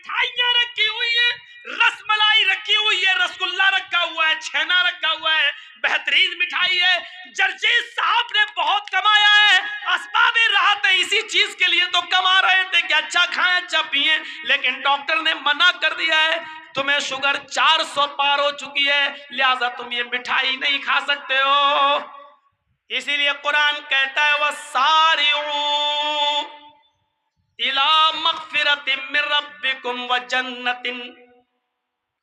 मिठाइयां रखी हुई है, रसमलाई रखी हुई है, रसगुल्ला रखा हुआ है, छेना रखा हुआ है, बेहतरीन मिठाई है। जर्जीस साहब ने बहुत कमाया है, असबाब राहत है, इसी चीज के लिए तो कमा रहे थे कि अच्छा खाएं अच्छा पिए, लेकिन डॉक्टर ने मना कर दिया है, तुम्हें शुगर 400 पार हो चुकी है, लिहाजा तुम ये मिठाई नहीं खा सकते हो। इसीलिए कुरान कहता है वह सारिऊ इला मगफिरतिन मिन रब्बिकुम व जन्नतिन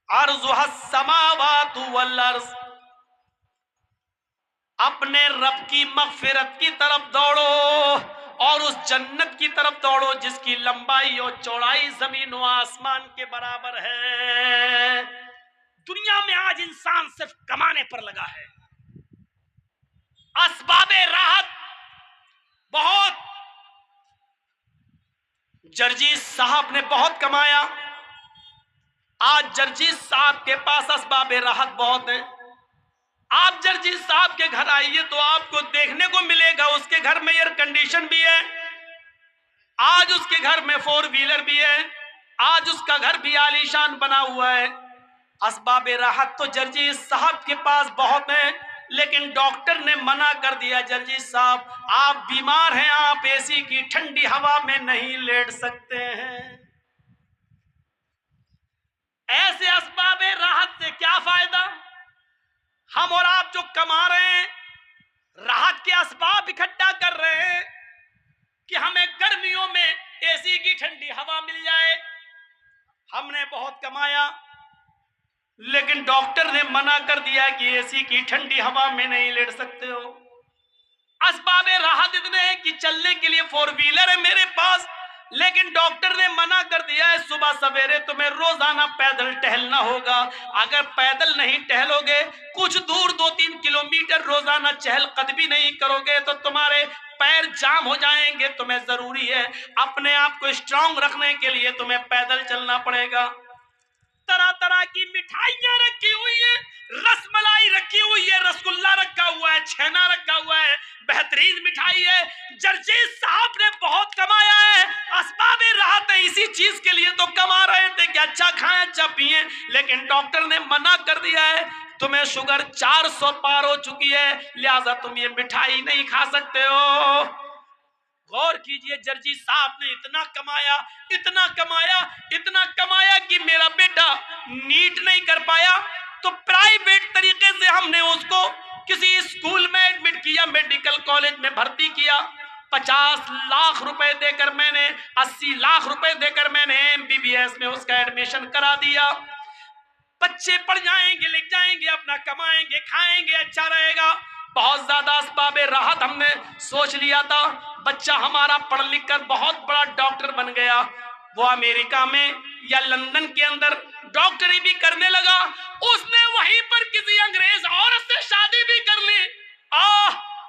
अर्जुहा समावातु वल अर्ज़, अपने रब की मगफिरत की तरफ दौड़ो और उस जन्नत की तरफ दौड़ो जिसकी लंबाई और चौड़ाई जमीन व आसमान के बराबर है। दुनिया में आज इंसान सिर्फ कमाने पर लगा है, असबाबे राहत बहुत। जर्जीस साहब ने बहुत कमाया, आज जर्जीस साहब के पास असबाबे राहत बहुत है। आप जर्जीस साहब के घर आइए तो आपको देखने को मिलेगा उसके घर में एयर कंडीशन भी है, आज उसके घर में 4 व्हीलर भी है, आज उसका घर भी आलीशान बना हुआ है। असबाबे राहत तो जर्जीस साहब के पास बहुत है, लेकिन डॉक्टर ने मना कर दिया, जर्जीस साहब आप बीमार हैं, आप एसी की ठंडी हवा में नहीं लेट सकते हैं। ऐसे असबाबे राहत से क्या फायदा? हम और आप जो कमा रहे हैं, राहत के असबाब इकट्ठा कर रहे हैं कि हमें गर्मियों में एसी की ठंडी हवा मिल जाए। हमने बहुत कमाया, लेकिन डॉक्टर ने मना कर दिया कि एसी की ठंडी हवा में नहीं लेट सकते हो। असबाबे राहत इतने हैं कि चलने के लिए 4 व्हीलर है मेरे पास, लेकिन डॉक्टर ने मना कर दिया है सुबह सवेरे तुम्हें रोजाना पैदल टहलना होगा। अगर पैदल नहीं टहलोगे, कुछ दूर 2-3 किलोमीटर रोजाना चहलकदमी नहीं करोगे तो तुम्हारे पैर जाम हो जाएंगे। तुम्हें जरूरी है अपने आप को स्ट्रांग रखने के लिए तुम्हें पैदल चलना पड़ेगा। तरह तरह की मिठाइयां रखी हुई है, रसमलाई रखी हुई है, रसगुल्ला रखा हुआ है, छेना रखा हुआ है, बेहतरीन मिठाई है। जर्जीस साहब ने बहुत कमाया है, असबाबे राहत है, इसी चीज के लिए तो कमा रहे थे कि अच्छा खाएं अच्छा पिए, लेकिन डॉक्टर ने मना कर दिया है, तुम्हें शुगर 400 पार हो चुकी है, लिहाजा तुम ये मिठाई नहीं खा सकते हो। गौर कीजिए, जर्जीस साहब ने इतना कमाया, इतना कमाया, इतना कमाया कि मेरा बेटा नीट नहीं कर पाया तो प्राइवेट तरीके से हमने उसको किसी स्कूल में एडमिट किया, मेडिकल कॉलेज में भर्ती किया। 50 लाख रुपए देकर मैंने, 80 लाख रुपए देकर मैंने MBBS में उसका एडमिशन करा दिया। बच्चे पढ़ जाएंगे, लिख जाएंगे, अपना कमाएंगे, खाएंगे, अच्छा रहेगा। बहुत ज्यादा असबाबे राहत हमने सोच लिया था, बच्चा हमारा पढ़ लिख कर बहुत बड़ा डॉक्टर बन गया, वो अमेरिका में या लंदन के अंदर डॉक्टरी भी करने लगा, उसने वहीं पर किसी अंग्रेज औरत से शादी भी कर ली।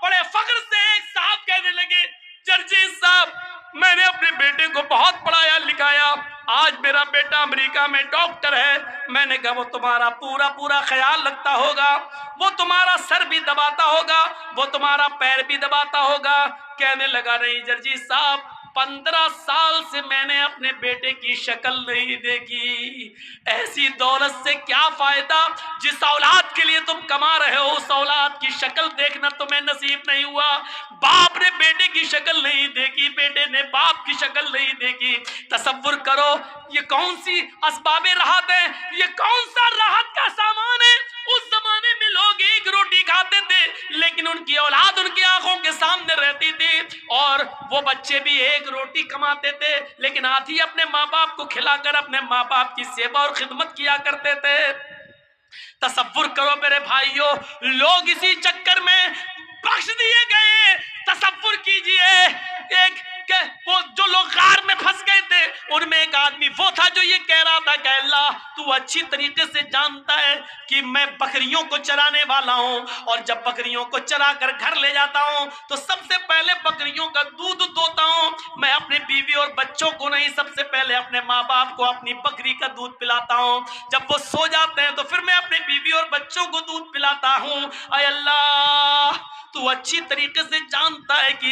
बड़े फख्र से एक साहब कहने लगे, जर्जीस साहब मैंने अपने बेटे को बहुत पढ़ाया लिखाया, आज मेरा बेटा अमेरिका में डॉक्टर है। मैंने कहा वो तुम्हारा पूरा पूरा ख्याल रखता होगा, वो तुम्हारा सर भी दबाता होगा, वो तुम्हारा पैर भी दबाता होगा। कहने लगा नहीं जर्जीस साहब, 15 साल से मैंने अपने बेटे की शक्ल नहीं देखी। ऐसी दौलत से क्या फायदा, जिस औलाद के लिए तुम कमा रहे हो उस औलाद की शक्ल देखना तुम्हें नसीब नहीं हुआ। बाप ने बेटे की शक्ल नहीं देखी, बेटे ने बाप की शक्ल नहीं देखी। तसव्वुर करो ये कौन सी असबाबे राहत है, ये कौन सा राहत का सामान है। उस जमाने में लोग एक रोटी खाते थे, लेकिन उनकी औलाद उनकी आंखों के सामने रहती थी, और वो बच्चे भी एक रोटी कमाते थे, लेकिन आधी अपने माँ बाप को खिलाकर अपने माँ बाप की सेवा और खिदमत किया करते थे। तसव्वुर करो मेरे भाइयों, लोग इसी चक्कर में बख्श दिए गए। तसव्वुर कीजिए, एक वो जो लोग गार में फंस गए थे, उनमें एक आदमी वो था जो ये कह रहा था कि अल्लाह तू अच्छी तरीके से जानता है कि मैं बकरियों को चराने वाला हूँ, और जब बकरियों को चरा कर घर ले जाता हूँ तो सबसे पहले बकरियों का दूध दोता हूँ। मैं अपने बीवी और बच्चों को नहीं, सबसे पहले अपने माँ बाप को अपनी बकरी का दूध पिलाता हूँ। जब वो सो जाते हैं तो फिर मैं अपने बीवी और बच्चों को दूध पिलाता हूँ। अय अल्लाह तू अच्छी तरीके से जानता है कि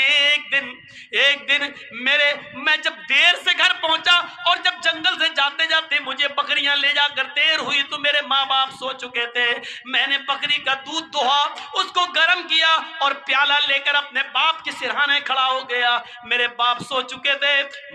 एक दिन मैं जब देर से घर पहुंचा और जब जंगल से जाते जाते मुझे बकरियां ले जाकर देर हुई तो मेरे माँ बाप सो चुके थे। मैंने बकरी का दूध दोहा, उसको गर्म किया और प्याला लेकर अपने बाप के सिरहाने खड़ा हो गया। मेरे बाप सो चुके थे।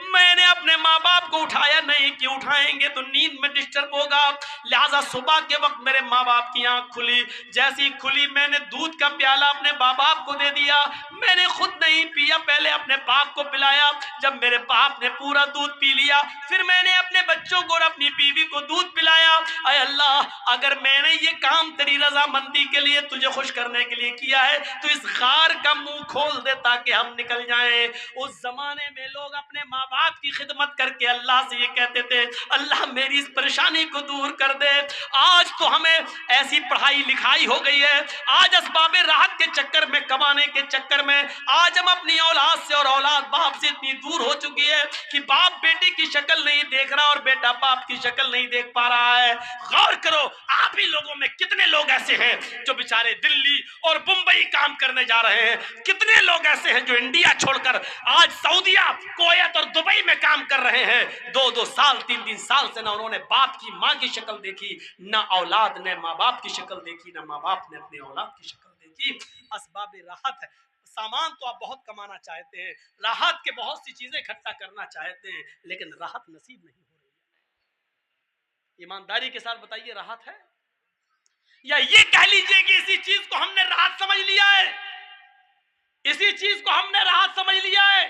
मैंने अपने माँ बाप को उठाया नहीं कि उठाएंगे तो नींद में डिस्टर्ब होगा, लिहाजा सुबह के वक्त मेरे माँ बाप की आंख खुली। जैसी खुली मैंने दूध का प्याला अपने माँ बाप को दे दिया। मैंने खुद नहीं पिया, पहले अपने बाप को पिलाया। जब मेरे बाप ने पूरा दूध पी लिया, फिर मैंने अपने बच्चों को और अपनी बीवी को दूध पिलाया। अय अल्लाह, अगर मैंने ये काम तेरी रजामंदी के लिए, तुझे खुश करने के लिए किया है, तो इस गार का मुंह खोल दे ताकि हम निकल जाएं। उस जमाने में लोग अपने माँ बाप की खिदमत करके अल्लाह से ये कहते थे, अल्लाह मेरी इस परेशानी को दूर कर दे। आज तो हमें ऐसी पढ़ाई लिखाई हो गई है, आज असबाबे राहत के चक्कर में, कमाने के चक्कर में आज हम अपनी औलाद से और औलाद बाप से इतनी दूर हो चुकी है कि बाप बेटे की शक्ल नहीं देख रहा और बेटा बाप की शक्ल नहीं देख पा रहा है। गौर करो, आप ही लोगों में कितने लोग ऐसे हैं जो बेचारे दिल्ली और मुंबई काम करने जा रहे हैं, कितने लोग ऐसे हैं जो इंडिया छोड़कर आज सऊदीया, कुवैत और दुबई में काम कर रहे हैं। 2-2 साल 3-3 साल से ना उन्होंने बाप की माँ की शक्ल देखी, ना औलाद ने माँ बाप की शक्ल देखी, ना माँ बाप ने अपनी औलाद की शक्ल देखी। असबाब राहत है, सामान तो आप बहुत कमाना चाहते हैं, राहत के बहुत सी चीजें इकट्ठा करना चाहते हैं, लेकिन राहत नसीब नहीं हो रही है। ईमानदारी के साथ बताइए, राहत है? या ये कह लीजिए कि इसी चीज को हमने राहत समझ लिया है, इसी चीज को हमने राहत समझ लिया है।